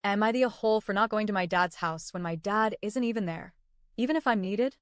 Am I the a-hole for not going to my dad's house when my dad isn't even there, even if I'm needed?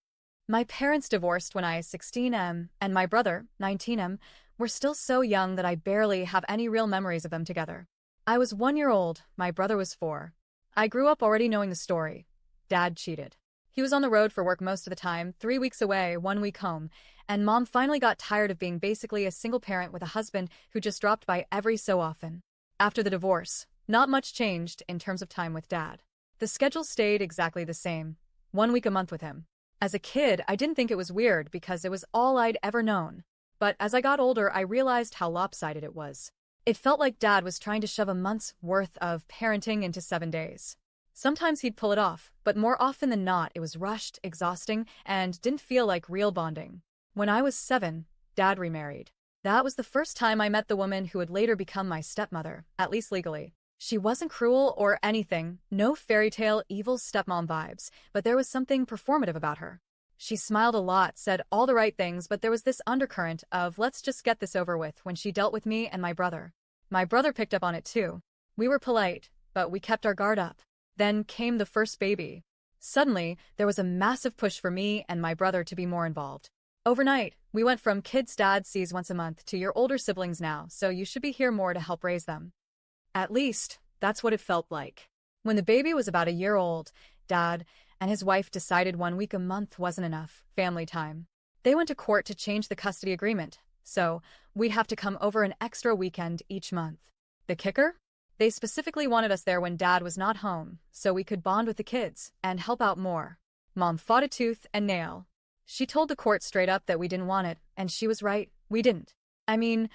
My parents divorced when I was 16 and my brother, 19 were still so young that I barely have any real memories of them together. I was 1 year old, my brother was 4. I grew up already knowing the story. Dad cheated. He was on the road for work most of the time, 3 weeks away, 1 week home, and mom finally got tired of being basically a single parent with a husband who just dropped by every so often. After the divorce, not much changed in terms of time with dad. The schedule stayed exactly the same, 1 week a month with him. As a kid, I didn't think it was weird because it was all I'd ever known. But as I got older, I realized how lopsided it was. It felt like dad was trying to shove a month's worth of parenting into 7 days. Sometimes he'd pull it off, but more often than not, it was rushed, exhausting, and didn't feel like real bonding. When I was 7, dad remarried. That was the first time I met the woman who would later become my stepmother, at least legally. She wasn't cruel or anything, no fairy tale evil stepmom vibes, but there was something performative about her. She smiled a lot, said all the right things, but there was this undercurrent of let's just get this over with when she dealt with me and my brother. My brother picked up on it too. We were polite, but we kept our guard up. Then came the first baby. Suddenly, there was a massive push for me and my brother to be more involved. Overnight, we went from kids dad sees once a month to your older siblings now, so you should be here more to help raise them. At least, that's what it felt like. When the baby was about a year old, dad and his wife decided 1 week a month wasn't enough family time. They went to court to change the custody agreement, so we'd have to come over an extra weekend each month. The kicker? They specifically wanted us there when dad was not home, so we could bond with the kids and help out more. Mom fought a tooth and nail. She told the court straight up that we didn't want it, and she was right, we didn't. I mean,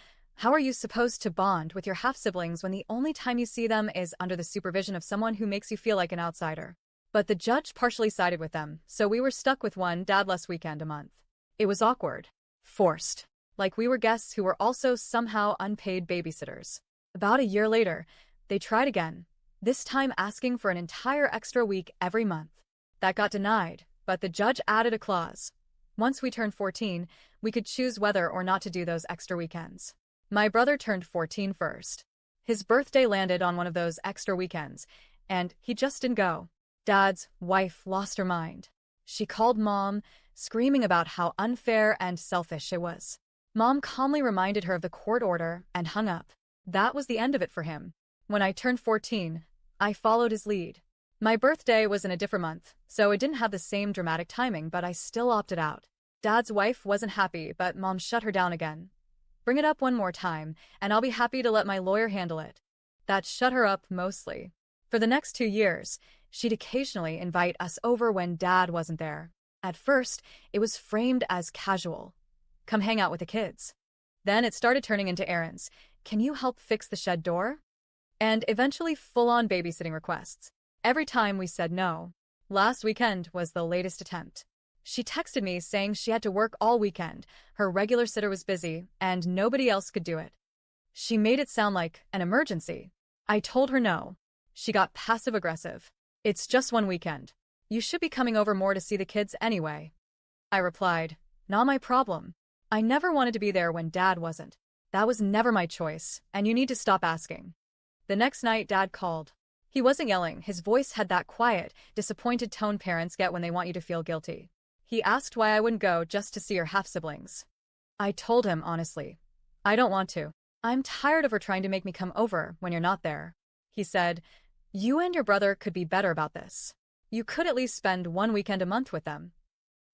how are you supposed to bond with your half-siblings when the only time you see them is under the supervision of someone who makes you feel like an outsider? But the judge partially sided with them, so we were stuck with one dad-less weekend a month. It was awkward. Forced. Like we were guests who were also somehow unpaid babysitters. About a year later, they tried again, this time asking for an entire extra week every month. That got denied, but the judge added a clause. Once we turned 14, we could choose whether or not to do those extra weekends. My brother turned 14 first. His birthday landed on one of those extra weekends, and he just didn't go. Dad's wife lost her mind. She called mom, screaming about how unfair and selfish it was. Mom calmly reminded her of the court order and hung up. That was the end of it for him. When I turned 14, I followed his lead. My birthday was in a different month, so it didn't have the same dramatic timing, but I still opted out. Dad's wife wasn't happy, but mom shut her down again. Bring it up one more time, and I'll be happy to let my lawyer handle it. That shut her up mostly. For the next 2 years, she'd occasionally invite us over when dad wasn't there. At first, it was framed as casual. Come hang out with the kids. Then it started turning into errands. Can you help fix the shed door? And eventually full-on babysitting requests. Every time we said no. Last weekend was the latest attempt. She texted me saying she had to work all weekend, her regular sitter was busy, and nobody else could do it. She made it sound like an emergency. I told her no. She got passive-aggressive. It's just 1 weekend. You should be coming over more to see the kids anyway. I replied, not my problem. I never wanted to be there when dad wasn't. That was never my choice, and you need to stop asking. The next night, dad called. He wasn't yelling, his voice had that quiet, disappointed tone parents get when they want you to feel guilty. He asked why I wouldn't go just to see her half-siblings. I told him honestly, I don't want to. I'm tired of her trying to make me come over when you're not there. He said, you and your brother could be better about this. You could at least spend 1 weekend a month with them.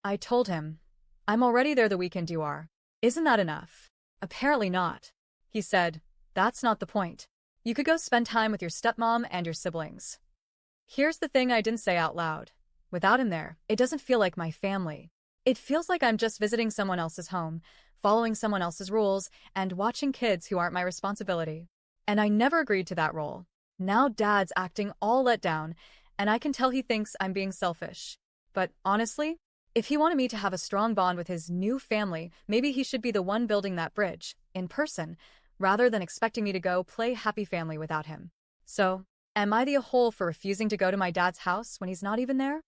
I told him, I'm already there the weekend you are. Isn't that enough? Apparently not. He said, that's not the point. You could go spend time with your stepmom and your siblings. Here's the thing I didn't say out loud. Without him there, it doesn't feel like my family. It feels like I'm just visiting someone else's home, following someone else's rules, and watching kids who aren't my responsibility. And I never agreed to that role. Now dad's acting all let down, and I can tell he thinks I'm being selfish. But honestly, if he wanted me to have a strong bond with his new family, maybe he should be the one building that bridge, in person, rather than expecting me to go play happy family without him. So, am I the a-hole for refusing to go to my dad's house when he's not even there?